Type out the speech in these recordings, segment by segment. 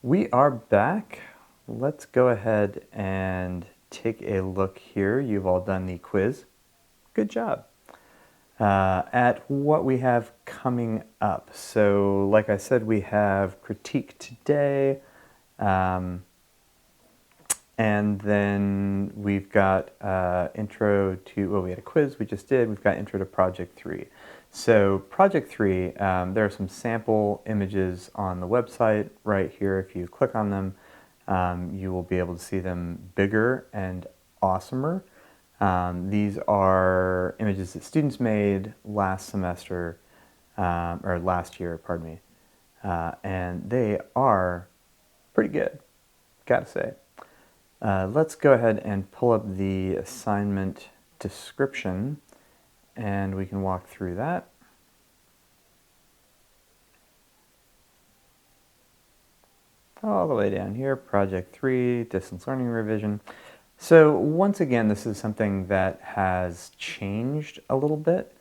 We are back. Let's go ahead and take a look here. You've all done the quiz. Good job. At what we have coming up. So, like I said, we have critique today. And then we've got intro to, well, we had a quiz we just did. We've got intro to Project 3. So Project 3, there are some sample images on the website right here. If you click on them, you will be able to see them bigger and awesomer. These are images that students made last semester, or last year, pardon me. And they are pretty good, gotta say. Let's go ahead and pull up the assignment description and we can walk through that. All the way down here, Project 3, Distance Learning Revision. So once again, this is something that has changed a little bit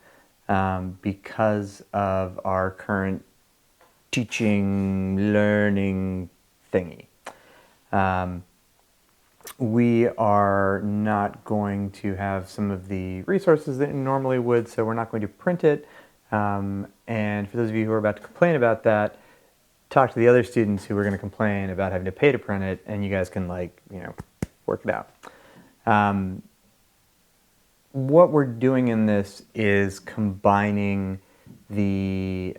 because of our current teaching, learning thingy. We are not going to have some of the resources that you normally would, so we're not going to print it. And for those of you who are about to complain about that, talk to the other students who are going to complain about having to pay to print it, and you guys can, like, you know, work it out. What we're doing in this is combining the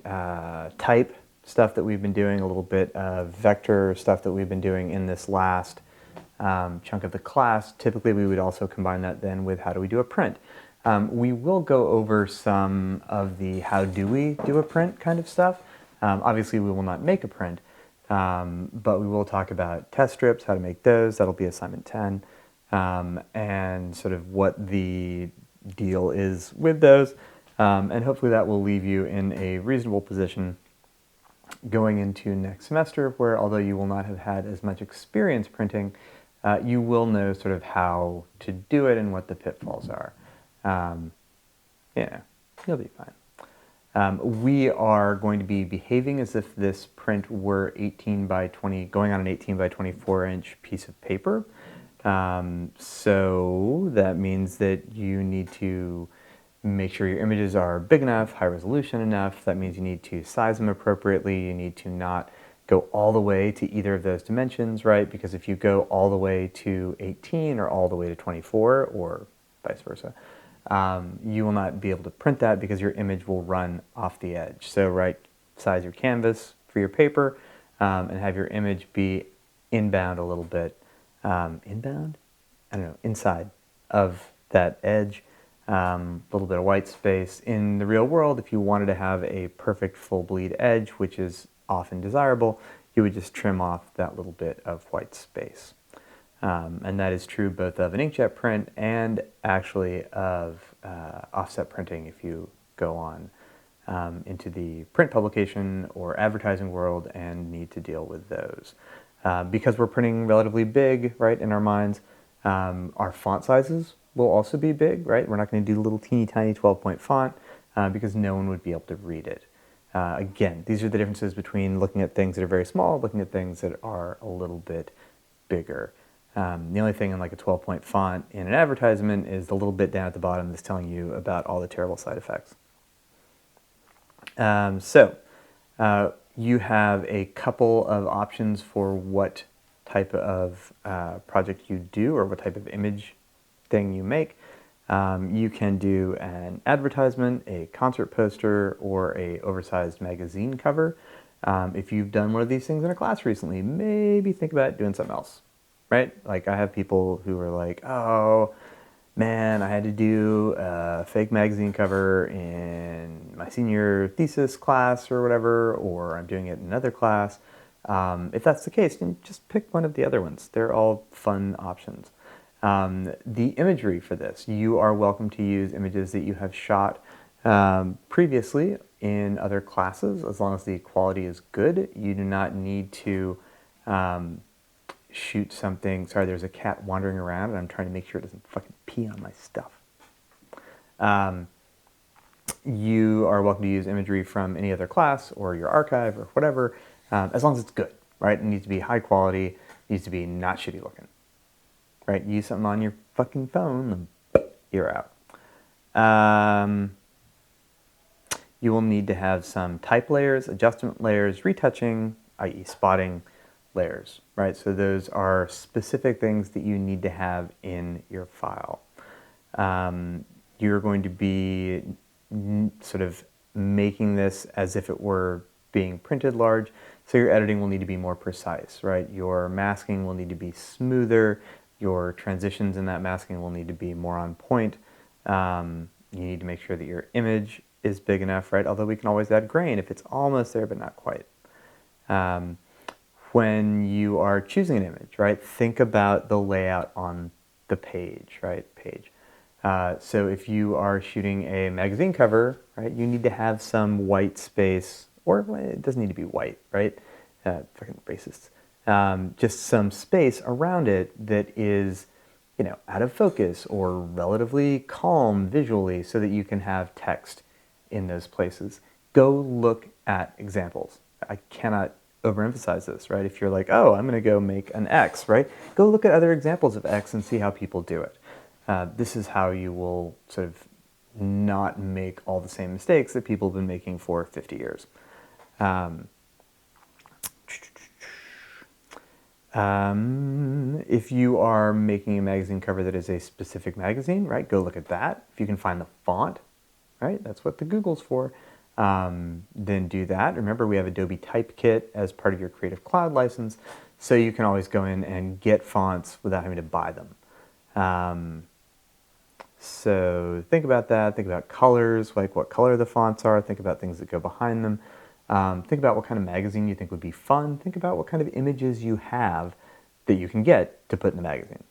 type stuff that we've been doing, a little bit of vector stuff that we've been doing in this last chunk of the class. Typically, we would also combine that then with how do we do a print. We will go over some of the how do we do a print kind of stuff. Obviously, we will not make a print, but we will talk about test strips, how to make those. That'll be assignment 10, and sort of what the deal is with those. And hopefully that will leave you in a reasonable position going into next semester, where although you will not have had as much experience printing, you will know sort of how to do it and what the pitfalls are. Yeah, you'll be fine. We are going to be behaving as if this print were 18 by 20, going on an 18 by 24 inch piece of paper. So that means that you need to make sure your images are big enough, high resolution enough. That means you need to size them appropriately. You need to not go all the way to either of those dimensions, right? Because if you go all the way to 18 or all the way to 24 or vice versa, you will not be able to print that because your image will run off the edge. So, right, size your canvas for your paper and have your image be inbound a little bit. Inbound? I don't know, inside of that edge. A little bit of white space. In the real world, if you wanted to have a perfect full bleed edge, which is often desirable, you would just trim off that little bit of white space. And that is true both of an inkjet print and actually of offset printing if you go on into the print publication or advertising world and need to deal with those. Because we're printing relatively big, right, in our minds, our font sizes will also be big, right? We're not going to do little teeny tiny 12-point font because no one would be able to read it. Again, these are the differences between looking at things that are very small, looking at things that are a little bit bigger. The only thing in like a 12-point font in an advertisement is the little bit down at the bottom that's telling you about all the terrible side effects. You have a couple of options for what type of project you do or what type of image thing you make. You can do an advertisement, a concert poster, or a oversized magazine cover. If you've done one of these things in a class recently, maybe think about doing something else, right? Like I have people who are like, oh man, I had to do a fake magazine cover in my senior thesis class or whatever, or I'm doing it in another class. If that's the case, then just pick one of the other ones. They're all fun options. The imagery for this, you are welcome to use images that you have shot previously in other classes, as long as the quality is good. You do not need to shoot something. Sorry, there's a cat wandering around and I'm trying to make sure it doesn't fucking pee on my stuff. You are welcome to use imagery from any other class or your archive or whatever, as long as it's good, right? It needs to be high quality, it needs to be not shitty looking, right? Use something on your fucking phone, and you're out. You will need to have some type layers, adjustment layers, retouching, i.e. spotting layers, right? So those are specific things that you need to have in your file. You're going to be sort of making this as if it were being printed large, so your editing will need to be more precise, right? Your masking will need to be smoother, your transitions in that masking will need to be more on point. You need to make sure that your image is big enough, right? Although we can always add grain if it's almost there but not quite. When you are choosing an image, right, think about the layout on the page, right? So if you are shooting a magazine cover, right, you need to have some white space, or it doesn't need to be white, right? Fucking racists. Just some space around it that is, out of focus or relatively calm visually so that you can have text in those places. Go look at examples. I cannot overemphasize this, right? If you're like, oh, I'm going to go make an X, right? Go look at other examples of X and see how people do it. This is how you will sort of not make all the same mistakes that people have been making for 50 years. If you are making a magazine cover that is a specific magazine, right, go look at that. If you can find the font, right, that's what the Google's for, then do that. Remember, we have Adobe Typekit as part of your Creative Cloud license, so you can always go in and get fonts without having to buy them. So think about that. Think about colors, like what color the fonts are. Think about things that go behind them. Think about what kind of magazine you think would be fun. Think about what kind of images you have that you can get to put in the magazine.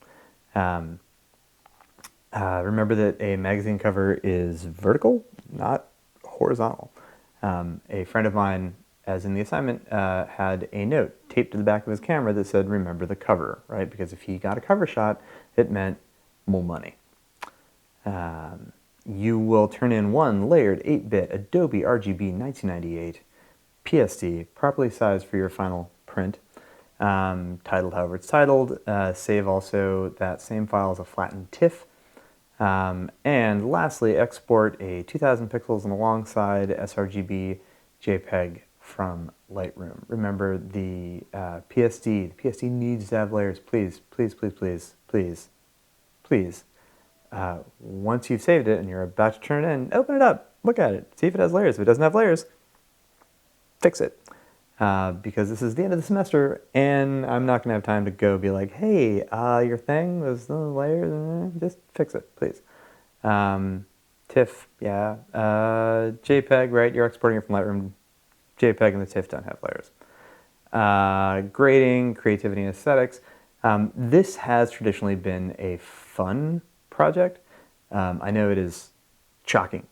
Remember that a magazine cover is vertical, not horizontal. A friend of mine, as in the assignment, had a note taped to the back of his camera that said, remember the cover, right? Because if he got a cover shot, it meant more money. You will turn in one layered 8-bit Adobe RGB 1998 PSD, properly sized for your final print, titled however it's titled. Save also that same file as a flattened TIFF. And lastly, export a 2000 pixels and alongside sRGB JPEG from Lightroom. Remember the PSD. The PSD needs to have layers. Please, please, please, please, please, please. Once you've saved it and you're about to turn it in, open it up, look at it, see if it has layers. If it doesn't have layers, fix it. Because this is the end of the semester and I'm not going to have time to go be like, hey, your thing was the layers, just fix it, please. TIFF, yeah. JPEG, right? You're exporting it from Lightroom. JPEG and the TIFF don't have layers. Grading, creativity, and aesthetics. This has traditionally been a fun project. I know it is shocking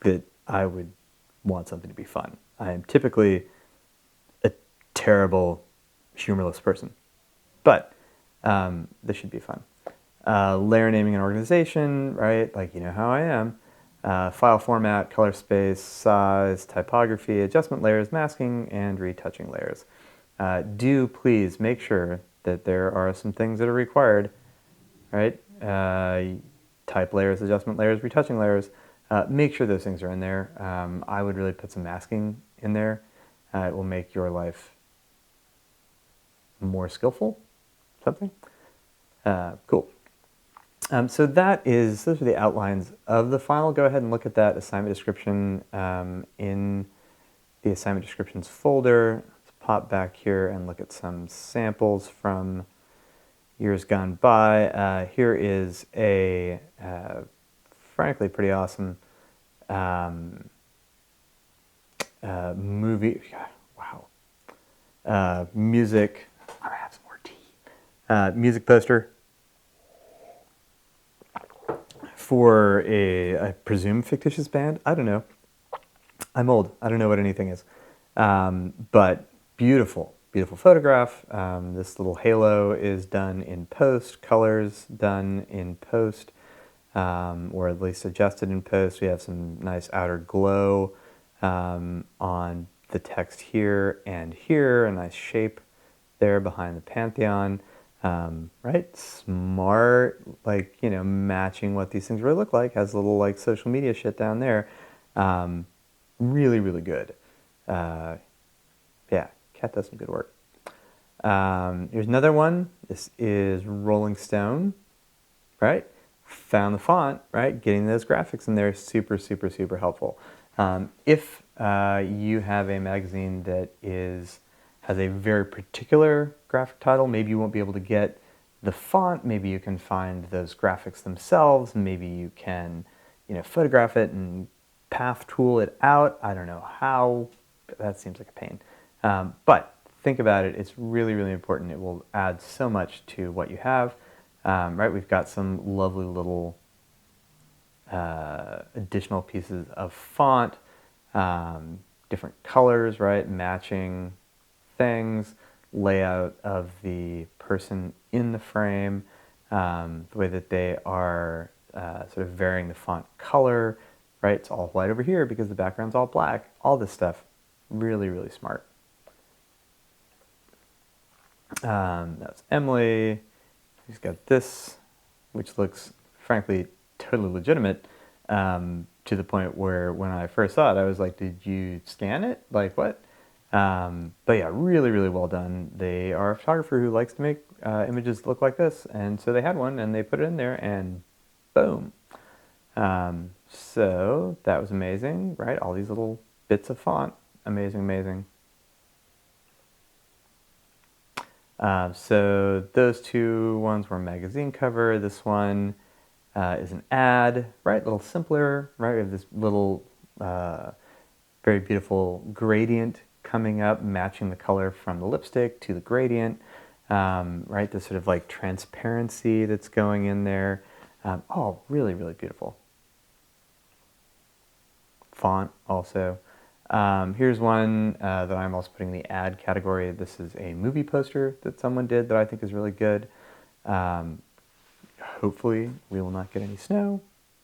that I would want something to be fun. I am typically a terrible, humorless person, but this should be fun. Layer naming and organization, right? Like, you know how I am. File format, color space, size, typography, adjustment layers, masking, and retouching layers. Do please make sure that there are some things that are required, right? Type layers, adjustment layers, retouching layers. Make sure those things are in there. I would really put some masking in there. It will make your life more skillful, something. Cool. So those are the outlines of the file. Go ahead and look at that assignment description in the assignment descriptions folder. Let's pop back here and look at some samples from years gone by. Here is a frankly pretty awesome movie. Wow. Music. I'm gonna have some more tea. Music poster for I presume fictitious band. I don't know. I'm old. I don't know what anything is. But beautiful, beautiful photograph. This little halo is done in post, colors done in post, or at least adjusted in post. We have some nice outer glow on the text here and here, a nice shape there behind the Pantheon, right? Smart, like, matching what these things really look like, has a little like social media shit down there. Really, really good. Yeah, Cat does some good work. Here's another one. This is Rolling Stone, right? Found the font, right? Getting those graphics in there is super, super, super helpful. If you have a magazine that has a very particular graphic title, maybe you won't be able to get the font. Maybe you can find those graphics themselves. Maybe you can, photograph it and path tool it out. I don't know how. That seems like a pain. But think about it. It's really, really important. It will add so much to what you have. Right, we've got some lovely little additional pieces of font, different colors, right, matching things, layout of the person in the frame, the way that they are sort of varying the font color, right? It's all white over here because the background's all black. All this stuff, really, really smart. That's Emily. She's got this, which looks, frankly, totally legitimate, to the point where when I first saw it, I was like, did you scan it? Like, what? But yeah, really, really well done. They are a photographer who likes to make images look like this, and so they had one, and they put it in there, and boom. So that was amazing, right? All these little bits of font. Amazing, amazing. So those two ones were magazine cover. This one is an ad, right? A little simpler, right? We have this little very beautiful gradient coming up, matching the color from the lipstick to the gradient, right? This sort of like transparency that's going in there. Oh, really, really beautiful. Font also. Here's one that I'm also putting in the ad category. This is a movie poster that someone did that I think is really good. Hopefully we will not get any snow,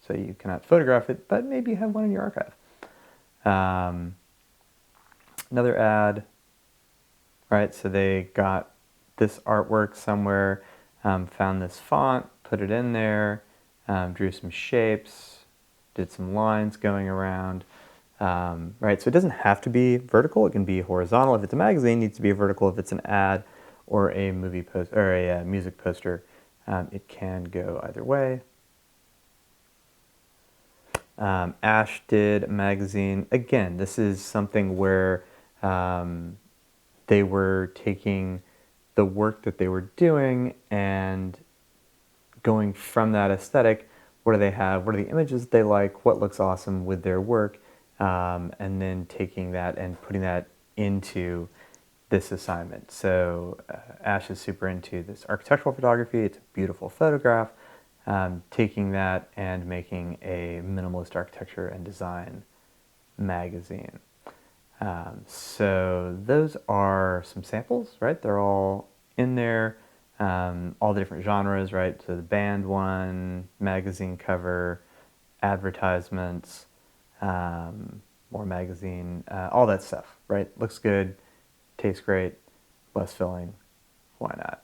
so you cannot photograph it, but maybe you have one in your archive. Another ad, right? So they got this artwork somewhere, found this font, put it in there, drew some shapes, did some lines going around. Right, so it doesn't have to be vertical. It can be horizontal. If it's a magazine, it needs to be vertical. If it's an ad or a movie post or a music poster, it can go either way. Ash did a magazine. Again, this is something where they were taking the work that they were doing and going from that aesthetic. What do they have? What are the images that they like? What looks awesome with their work? And then taking that and putting that into this assignment. So Ash is super into this architectural photography. It's a beautiful photograph. Taking that and making a minimalist architecture and design magazine. So those are some samples, right? They're all in there, all the different genres, right? So the band one, magazine cover, advertisements, more magazine, all that stuff, right? Looks good, tastes great, less filling, why not?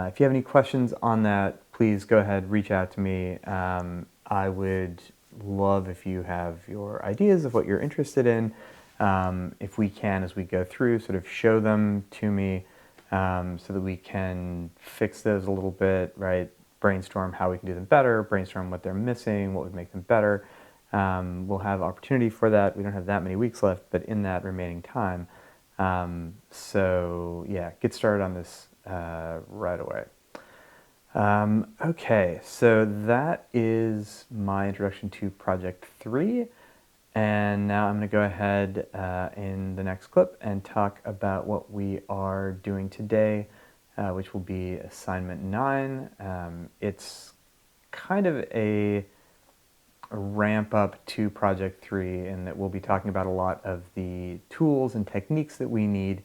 If you have any questions on that, please go ahead, reach out to me. I would love if you have your ideas of what you're interested in. If we can, as we go through, sort of show them to me so that we can fix those a little bit, right? Brainstorm how we can do them better, brainstorm what they're missing, what would make them better. We'll have opportunity for that. We don't have that many weeks left, but in that remaining time. So yeah, get started on this right away. Okay, so that is my introduction to Project 3. And now I'm going to go ahead in the next clip and talk about what we are doing today, which will be Assignment 9. It's kind of a ramp up to Project 3 in that we'll be talking about a lot of the tools and techniques that we need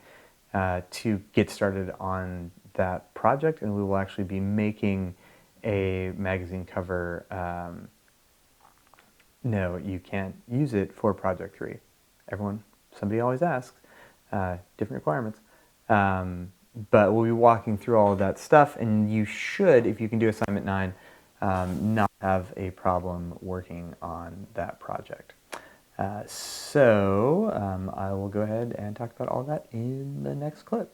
to get started on that project, and we will actually be making a magazine cover. No, you can't use it for Project 3. Somebody always asks, different requirements. but we'll be walking through all of that stuff, and you should, if you can do assignment 9, not have a problem working on that project. I will go ahead and talk about all that in the next clip.